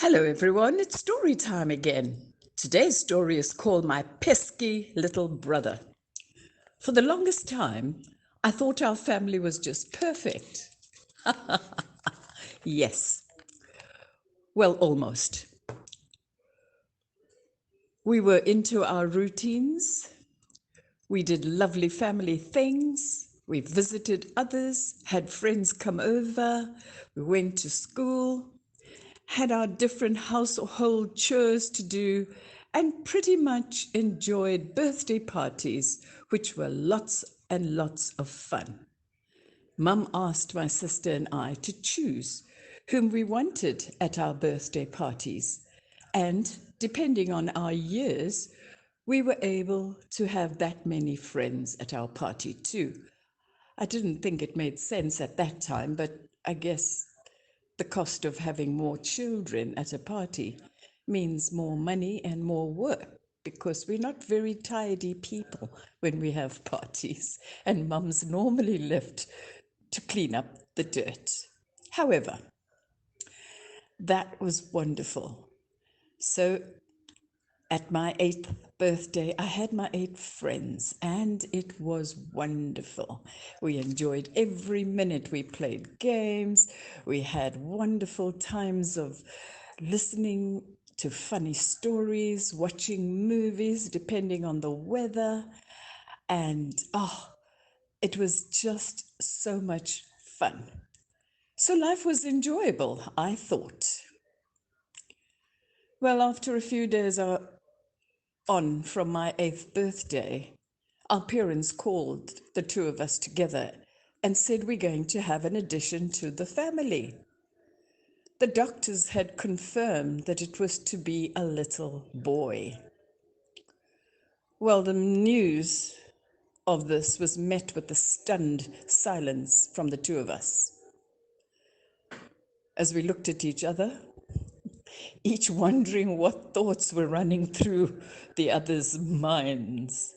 Hello everyone, it's story time again. Today's story is called My Pesky Little Brother. For the longest time, I thought our family was just perfect. Yes, well, almost. We were into our routines, we did lovely family things, we visited others, had friends come over, we went to school, had our different household chores to do, and pretty much enjoyed birthday parties, which were lots and lots of fun. Mum asked my sister and I to choose whom we wanted at our birthday parties, and depending on our years, we were able to have that many friends at our party too. I didn't think it made sense at that time, but I guess the cost of having more children at a party means more money and more work because we're not very tidy people when we have parties, and mums normally left to clean up the dirt. However, that was wonderful. So at my 8th birthday, I had my 8 friends, and it was wonderful. We enjoyed every minute. We played games. We had wonderful times of listening to funny stories, watching movies, depending on the weather. And it was just so much fun. So life was enjoyable, I thought. Well, after a few days, on from my 8th birthday, our parents called the two of us together and said we're going to have an addition to the family. The doctors had confirmed that it was to be a little boy. Well, the news of this was met with a stunned silence from the two of us. As we looked at each other, each wondering what thoughts were running through the other's minds.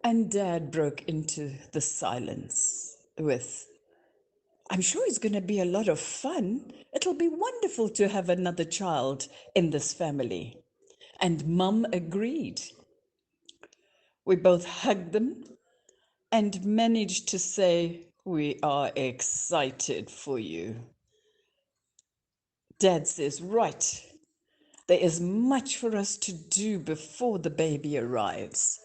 And Dad broke into the silence with, I'm sure it's going to be a lot of fun. It'll be wonderful to have another child in this family. And Mum agreed. We both hugged them and managed to say, we are excited for you. Dad says, right, there is much for us to do before the baby arrives.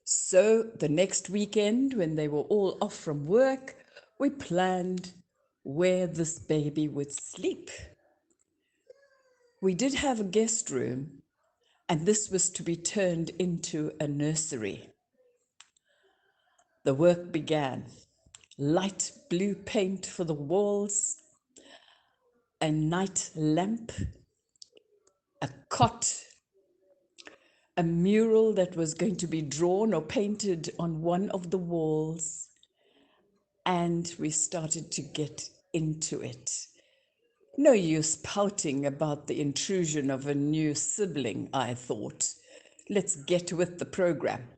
So the next weekend, when they were all off from work, we planned where this baby would sleep. We did have a guest room, and this was to be turned into a nursery. The work began. Light blue paint for the walls, a night lamp, a cot, a mural that was going to be drawn or painted on one of the walls, and we started to get into it. No use pouting about the intrusion of a new sibling, I thought. Let's get with the program.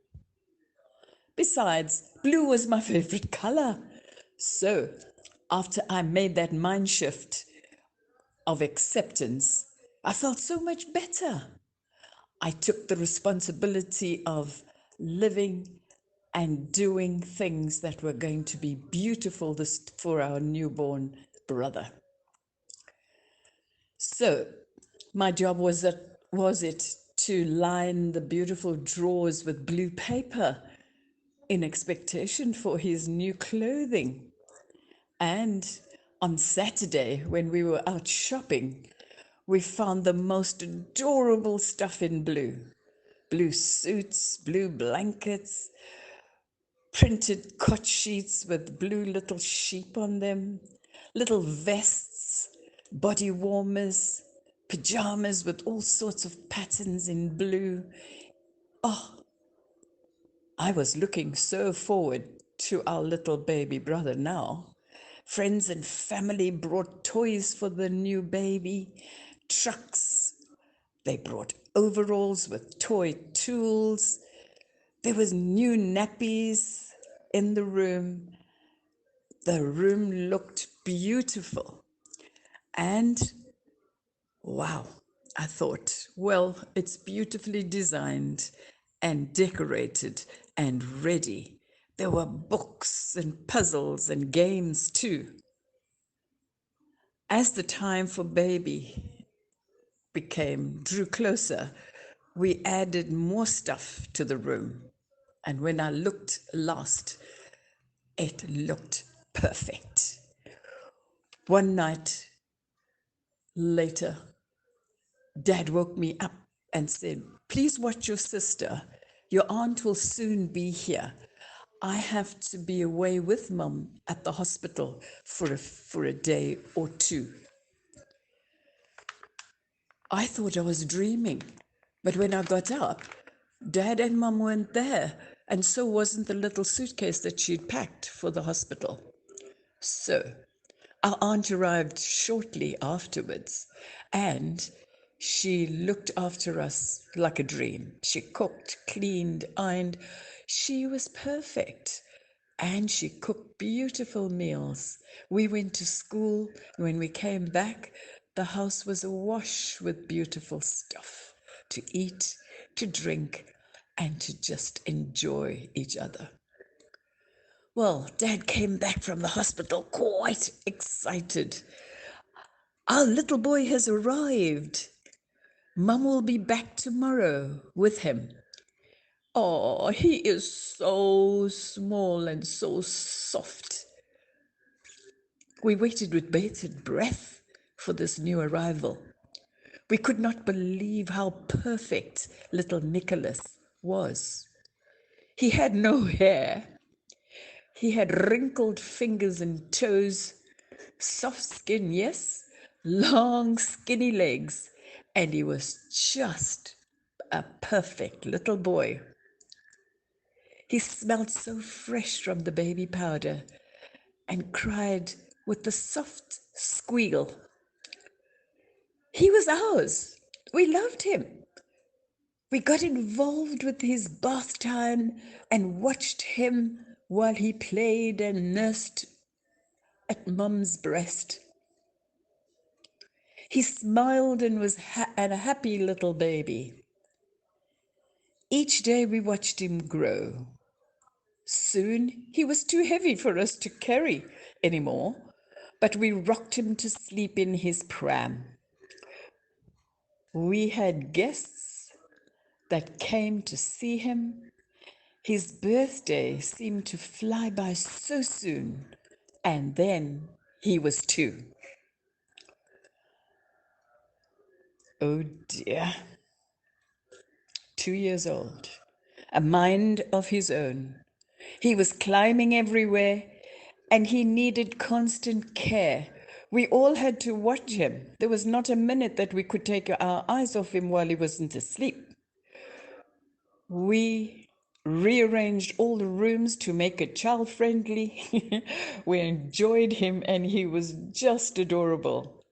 Besides, blue was my favorite color. So, after I made that mind shift of acceptance, I felt so much better. I took the responsibility of living and doing things that were going to be beautiful for our newborn brother. So, my job was it to line the beautiful drawers with blue paper in expectation for his new clothing. And on Saturday, when we were out shopping, we found the most adorable stuff in blue. Blue suits, blue blankets, printed cot sheets with blue little sheep on them, little vests, body warmers, pajamas with all sorts of patterns in blue. Oh, I was looking so forward to our little baby brother now. Friends and family brought toys for the new baby, trucks. They brought overalls with toy tools. There was new nappies in the room. The room looked beautiful. And Wow. I thought, well, it's beautifully designed and decorated and ready. There were books and puzzles and games too. As the time for baby drew closer, we added more stuff to the room. And when I looked last, it looked perfect. One night later, Dad woke me up and said, "Please watch your sister. Your aunt will soon be here. I have to be away with Mum at the hospital for a day or two." I thought I was dreaming, but when I got up, Dad and Mum weren't there, and so wasn't the little suitcase that she'd packed for the hospital. So our aunt arrived shortly afterwards, and she looked after us like a dream. She cooked, cleaned, ironed. She was perfect. And she cooked beautiful meals. We went to school. When we came back, the house was awash with beautiful stuff to eat, to drink, and to just enjoy each other. Well, Dad came back from the hospital quite excited. "Our little boy has arrived. Mum will be back tomorrow with him. Oh, he is so small and so soft." We waited with bated breath for this new arrival. We could not believe how perfect little Nicholas was. He had no hair. He had wrinkled fingers and toes, soft skin, yes, long skinny legs, and he was just a perfect little boy. He smelled so fresh from the baby powder and cried with the soft squeal. He was ours. We loved him. We got involved with his bath time and watched him while he played and nursed at Mum's breast. He smiled and was a happy little baby. Each day we watched him grow. Soon he was too heavy for us to carry anymore, but we rocked him to sleep in his pram. We had guests that came to see him. His birthday seemed to fly by so soon, and then he was 2. Oh dear, 2 years old, a mind of his own. He was climbing everywhere, and he needed constant care. We all had to watch him. There was not a minute that we could take our eyes off him while he wasn't asleep. We rearranged all the rooms to make it child-friendly. We enjoyed him, and he was just adorable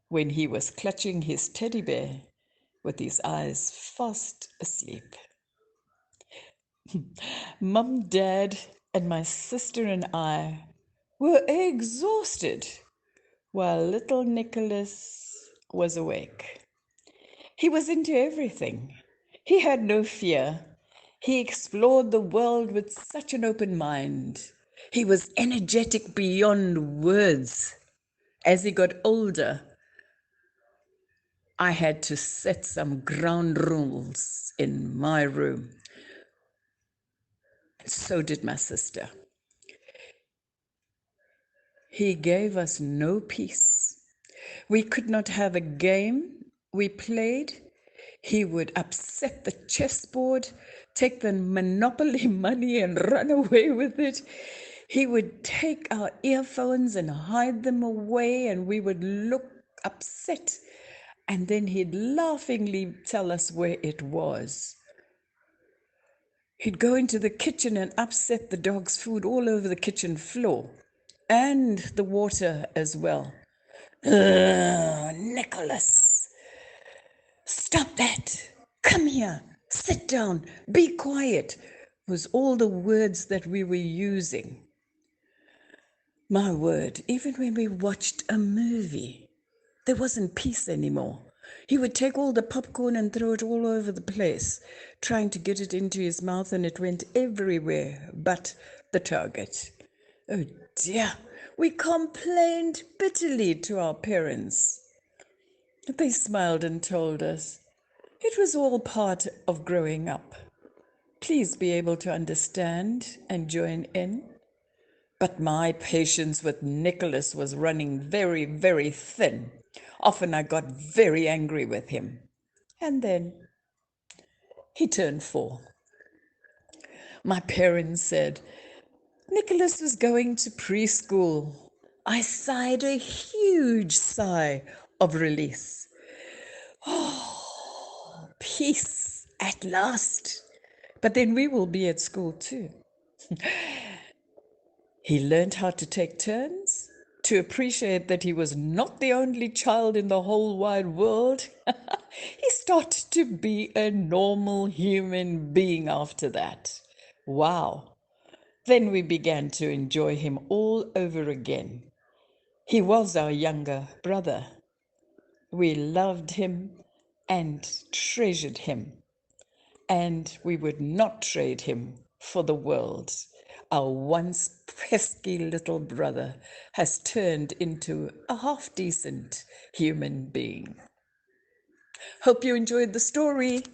when he was clutching his teddy bear with his eyes fast asleep. Mum, Dad, and my sister and I were exhausted while little Nicholas was awake. He was into everything. He had no fear. He explored the world with such an open mind. He was energetic beyond words. As he got older, I had to set some ground rules in my room. So did my sister. He gave us no peace. We could not have a game we played. He would upset the chessboard, take the Monopoly money and run away with it. He would take our earphones and hide them away, and we would look upset. And then he'd laughingly tell us where it was. He'd go into the kitchen and upset the dog's food all over the kitchen floor, and the water as well. Nicholas, stop that. Come here. Sit down. Be quiet, was all the words that we were using. My word, even when we watched a movie, there wasn't peace anymore. He would take all the popcorn and throw it all over the place, trying to get it into his mouth, and it went everywhere but the target. Oh dear, we complained bitterly to our parents. They smiled and told us it was all part of growing up. Please be able to understand and join in. But my patience with Nicholas was running very, very thin. Often I got very angry with him. And then he turned 4. My parents said Nicholas was going to preschool. I sighed a huge sigh of release. Oh, peace at last. But then we will be at school too. He learned how to take turns, to appreciate that he was not the only child in the whole wide world. He started to be a normal human being after that. Wow. Then we began to enjoy him all over again. He was our younger brother. We loved him and treasured him, and we would not trade him for the world. Our once pesky little brother has turned into a half-decent human being. Hope you enjoyed the story.